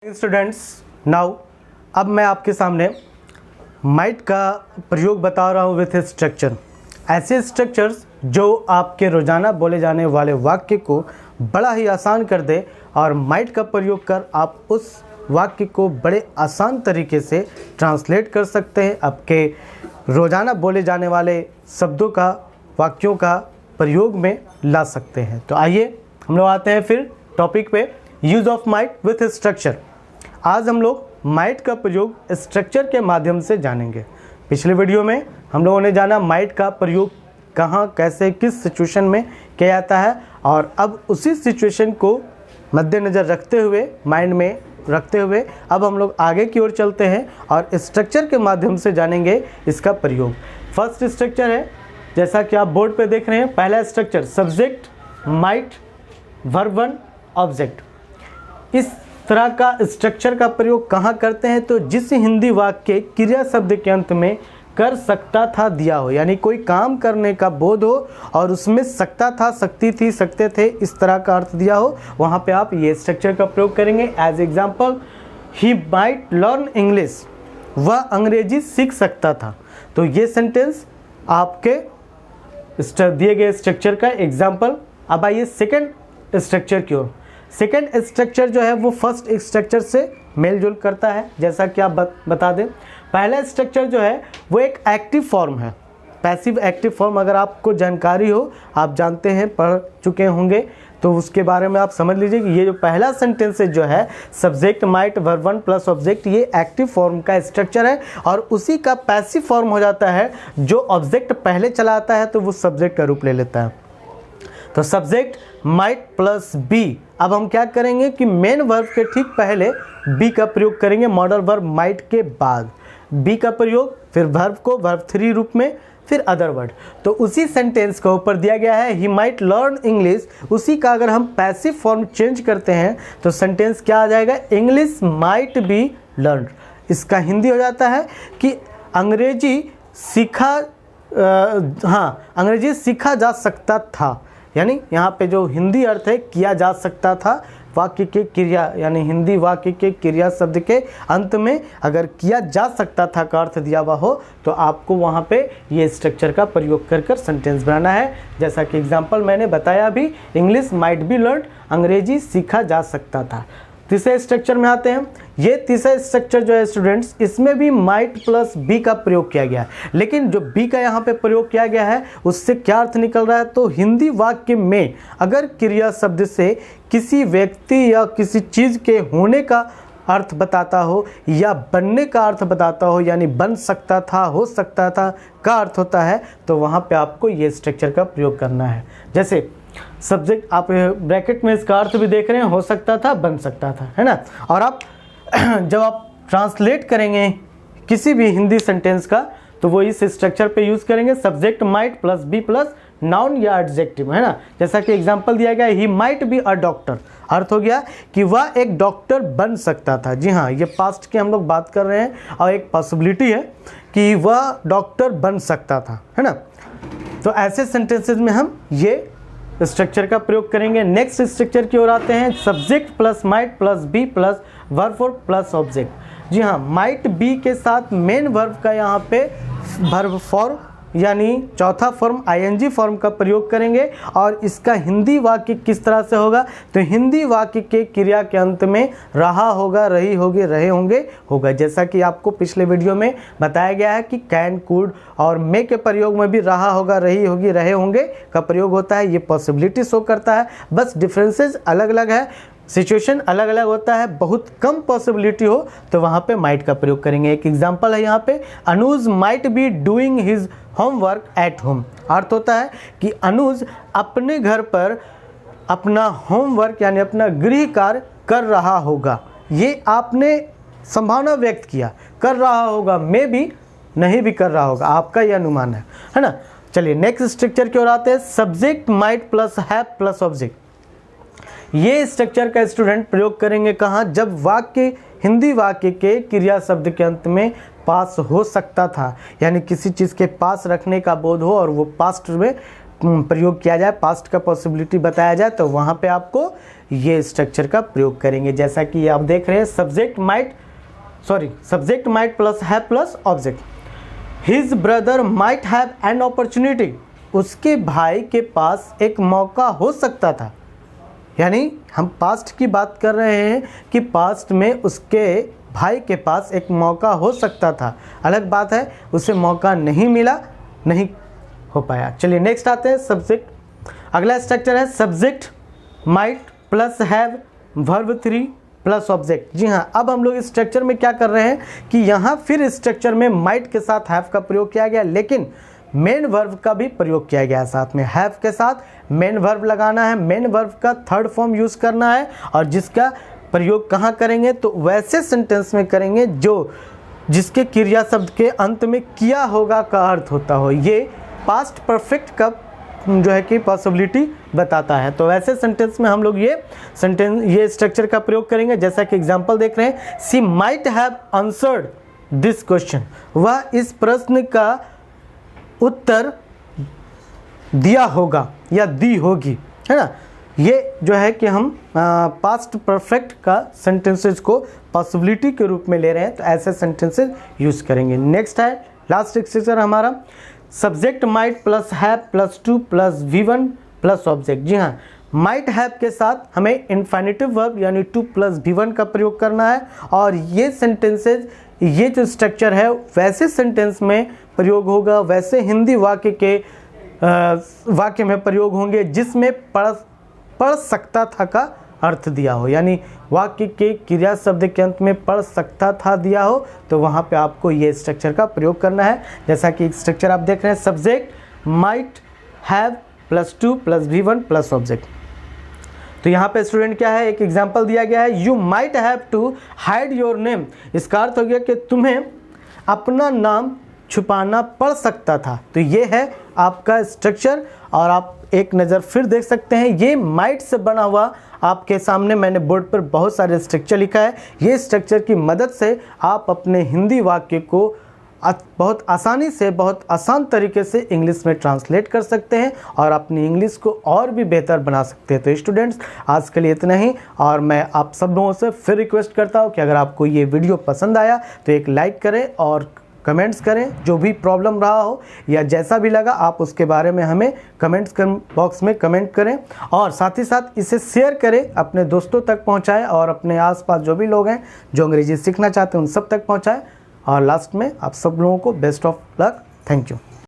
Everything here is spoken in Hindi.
स्टूडेंट्स नाउ अब मैं आपके सामने माइट का प्रयोग बता रहा हूँ विथ स्ट्रक्चर। ऐसे स्ट्रक्चर्स जो आपके रोज़ाना बोले जाने वाले वाक्य को बड़ा ही आसान कर दे और माइट का प्रयोग कर आप उस वाक्य को बड़े आसान तरीके से ट्रांसलेट कर सकते हैं, आपके रोज़ाना बोले जाने वाले शब्दों का वाक्यों का प्रयोग में ला सकते हैं। तो आइए हम लोग आते हैं फिर टॉपिक पे, use of might with structure. आज हम लोग माइट का प्रयोग स्ट्रक्चर के माध्यम से जानेंगे। पिछले वीडियो में हम लोगों ने जाना माइट का प्रयोग कहाँ, कैसे, किस सिचुएशन में किया जाता है, और अब उसी सिचुएशन को मद्देनज़र रखते हुए, माइंड में रखते हुए अब हम लोग आगे की ओर चलते हैं और स्ट्रक्चर के माध्यम से जानेंगे इसका प्रयोग। फर्स्ट स्ट्रक्चर है, जैसा कि आप बोर्ड पे देख रहे हैं, पहला structure subject, might, verb one, object. इस तरह का स्ट्रक्चर का प्रयोग कहाँ करते हैं? तो जिस हिंदी वाक्य क्रिया शब्द के अंत में कर सकता था दिया हो, यानी कोई काम करने का बोध हो और उसमें सकता था, सकती थी, सकते थे, इस तरह का अर्थ दिया हो, वहाँ पे आप ये स्ट्रक्चर का प्रयोग करेंगे। As example, he might learn English, वह अंग्रेजी सीख सकता था। तो ये सेंटेंस आपके दिए गए स्ट्रक्चर का एग्जाम्पल। अब आइए सेकेंड स्ट्रक्चर की ओर। सेकेंड स्ट्रक्चर जो है वो फर्स्ट स्ट्रक्चर से मेल जोल करता है, जैसा कि आप बता दें। पहला स्ट्रक्चर जो है वो एक एक्टिव फॉर्म है, पैसिव एक्टिव फॉर्म। अगर आपको जानकारी हो, आप जानते हैं, पढ़ चुके होंगे, तो उसके बारे में आप समझ लीजिए कि ये जो पहला सेंटेंस है जो है subject, might, verb one plus object, ये एक्टिव फॉर्म का स्ट्रक्चर है और उसी का पैसिव फॉर्म हो जाता है। जो ऑब्जेक्ट पहले चला आता है तो वो सब्जेक्ट का रूप ले लेता है। तो सब्जेक्ट माइट प्लस बी। अब हम क्या करेंगे कि मेन वर्ब के ठीक पहले बी का प्रयोग करेंगे, मॉडल वर्ब माइट के बाद बी का प्रयोग, फिर वर्ब को वर्ब थ्री रूप में, फिर अदर वर्ड। तो उसी सेंटेंस का ऊपर दिया गया है ही माइट लर्न इंग्लिश, उसी का अगर हम पैसिव फॉर्म चेंज करते हैं तो सेंटेंस क्या आ जाएगा? English might be learn. इसका हिंदी हो जाता है कि अंग्रेजी अंग्रेजी सीखा जा सकता था। यानी यहाँ पे जो हिंदी अर्थ है किया जा सकता था, वाक्य के क्रिया, यानी हिंदी वाक्य के क्रिया शब्द के अंत में अगर किया जा सकता था का अर्थ दिया हुआ हो तो आपको वहाँ पे ये स्ट्रक्चर का प्रयोग कर कर सेंटेंस बनाना है। जैसा कि एग्जांपल मैंने बताया भी, इंग्लिश माइट बी लर्न, अंग्रेजी सीखा जा सकता था। तीसरे स्ट्रक्चर में आते हैं। ये तीसरा स्ट्रक्चर जो है स्टूडेंट्स, इसमें भी माइट प्लस बी का प्रयोग किया गया है, लेकिन जो बी का यहाँ पे प्रयोग किया गया है उससे क्या अर्थ निकल रहा है? तो हिंदी वाक्य में अगर क्रिया शब्द से किसी व्यक्ति या किसी चीज़ के होने का अर्थ बताता हो या बनने का अर्थ बताता हो, यानी बन सकता था, हो सकता था का अर्थ होता है, तो वहाँ पे आपको ये स्ट्रक्चर का प्रयोग करना है। जैसे सब्जेक्ट, आप ब्रैकेट में इसका अर्थ भी देख रहे हैं, हो सकता था, बन सकता था, है ना। और आप जब आप ट्रांसलेट करेंगे किसी भी हिंदी सेंटेंस का तो वो इस स्ट्रक्चर पे यूज़ करेंगे, subject might plus be plus noun या एडजेक्टिव, है ना। जैसा कि एग्जांपल दिया गया, he might be a doctor, अर्थ हो गया कि वह एक डॉक्टर बन सकता था। जी हाँ, ये पास्ट की हम लोग बात कर रहे हैं और एक पॉसिबिलिटी है कि वह डॉक्टर बन सकता था, है ना। तो ऐसे सेंटेंसेस में हम ये स्ट्रक्चर का प्रयोग करेंगे। नेक्स्ट स्ट्रक्चर की ओर आते हैं, subject plus might plus be plus verb four plus object. जी हाँ, माइट बी के साथ मेन वर्ब का यहाँ पे वर्ब फॉर यानी चौथा फॉर्म आईएनजी फॉर्म का प्रयोग करेंगे। और इसका हिंदी वाक्य किस तरह से होगा? तो हिंदी वाक्य के क्रिया के अंत में रहा होगा, रही होगी, रहे होंगे, होगा। जैसा कि आपको पिछले वीडियो में बताया गया है कि कैन, कुड और मे के प्रयोग में भी रहा होगा, रही होगी, रहे होंगे का प्रयोग होता है। ये पॉसिबिलिटी शो करता है, बस डिफरेंसेस अलग अलग है, सिचुएशन अलग अलग होता है। बहुत कम पॉसिबिलिटी हो तो वहाँ पे माइट का प्रयोग करेंगे। एक एग्जांपल है यहाँ पे, Anuj might be doing his homework at home. अर्थ होता है कि अनुज अपने घर पर अपना होमवर्क यानी अपना गृह कार्य कर रहा होगा। ये आपने संभावना व्यक्त किया, कर रहा होगा, में भी नहीं भी कर रहा होगा, आपका यह अनुमान है ना। चलिए नेक्स्ट स्ट्रक्चर की ओर आते हैं, subject might plus have plus object. ये स्ट्रक्चर का स्टूडेंट प्रयोग करेंगे कहाँ? जब वाक्य हिंदी वाक्य के क्रिया शब्द के अंत में पास हो सकता था, यानी किसी चीज़ के पास रखने का बोध हो और वो पास्ट में प्रयोग किया जाए, पास्ट का पॉसिबिलिटी बताया जाए, तो वहाँ पे आपको ये स्ट्रक्चर का प्रयोग करेंगे। जैसा कि आप देख रहे हैं subject might plus have plus object. His brother might have an opportunity, उसके भाई के पास एक मौका हो सकता था। यानी हम पास्ट की बात कर रहे हैं कि पास्ट में उसके भाई के पास एक मौका हो सकता था। अलग बात है उसे मौका नहीं मिला, नहीं हो पाया। चलिए नेक्स्ट आते हैं सब्जेक्ट। अगला स्ट्रक्चर है subject might plus have verb 3 plus object. जी हाँ, अब हम लोग इस स्ट्रक्चर में क्या कर रहे हैं कि यहाँ फिर इस स्ट्रक्चर में माइट के साथ हैव का प्रयोग किया गया, लेकिन मेन वर्ब का भी प्रयोग किया गया साथ में। हैव के साथ मेन वर्ब लगाना है, मेन वर्ब का थर्ड फॉर्म यूज़ करना है, और जिसका प्रयोग कहाँ करेंगे तो वैसे सेंटेंस में करेंगे जिसके क्रिया शब्द के अंत में किया होगा का अर्थ होता हो। ये पास्ट परफेक्ट का जो है कि पॉसिबिलिटी बताता है। तो वैसे सेंटेंस में हम लोग ये स्ट्रक्चर का प्रयोग करेंगे। जैसा कि एग्जांपल देख रहे हैं, she might have answered this question, वह इस प्रश्न का उत्तर दिया होगा या दी होगी, है ना। ये जो है कि हम पास्ट परफेक्ट का सेंटेंसेस को पॉसिबिलिटी के रूप में ले रहे हैं, तो ऐसे सेंटेंसेस यूज़ करेंगे। नेक्स्ट है लास्ट स्ट्रक्चर हमारा subject might plus have plus to plus V1 plus object. जी हाँ, माइट हैव के साथ हमें इन्फिनिटिव वर्ब यानी टू प्लस V1 का प्रयोग करना है, और ये सेंटेंसेस, ये जो स्ट्रक्चर है वैसे सेंटेंस में प्रयोग होगा, वैसे हिंदी वाक्य में प्रयोग होंगे जिसमें पढ़ सकता था का अर्थ दिया हो। यानी वाक्य के क्रिया शब्द के अंत में पढ़ सकता था दिया हो, तो वहाँ पे आपको ये स्ट्रक्चर का प्रयोग करना है। जैसा कि स्ट्रक्चर आप देख रहे हैं subject might have plus to plus V1 plus object. तो यहाँ पे स्टूडेंट क्या है, एक एग्जांपल दिया गया है, you might have to hide your name. इसका अर्थ हो गया कि तुम्हें अपना नाम छुपाना पड़ सकता था। तो ये है आपका स्ट्रक्चर, और आप एक नज़र फिर देख सकते हैं। ये माइट से बना हुआ आपके सामने मैंने बोर्ड पर बहुत सारे स्ट्रक्चर लिखा है। ये स्ट्रक्चर की मदद से आप अपने हिंदी वाक्य को बहुत आसानी से, बहुत आसान तरीके से इंग्लिश में ट्रांसलेट कर सकते हैं और अपनी इंग्लिश को और भी बेहतर बना सकते हैं। तो स्टूडेंट्स, आज के लिए इतना ही, और मैं आप सब लोगों से फिर रिक्वेस्ट करता हूँ कि अगर आपको ये वीडियो पसंद आया तो एक लाइक करें और कमेंट्स करें। जो भी प्रॉब्लम रहा हो या जैसा भी लगा आप उसके बारे में हमें कमेंट्स बॉक्स में कमेंट करें, और साथ ही साथ इसे शेयर करें, अपने दोस्तों तक पहुंचाएं, और अपने आसपास जो भी लोग हैं जो अंग्रेजी सीखना चाहते हैं उन सब तक पहुंचाएं। और लास्ट में आप सब लोगों को best of luck. Thank you.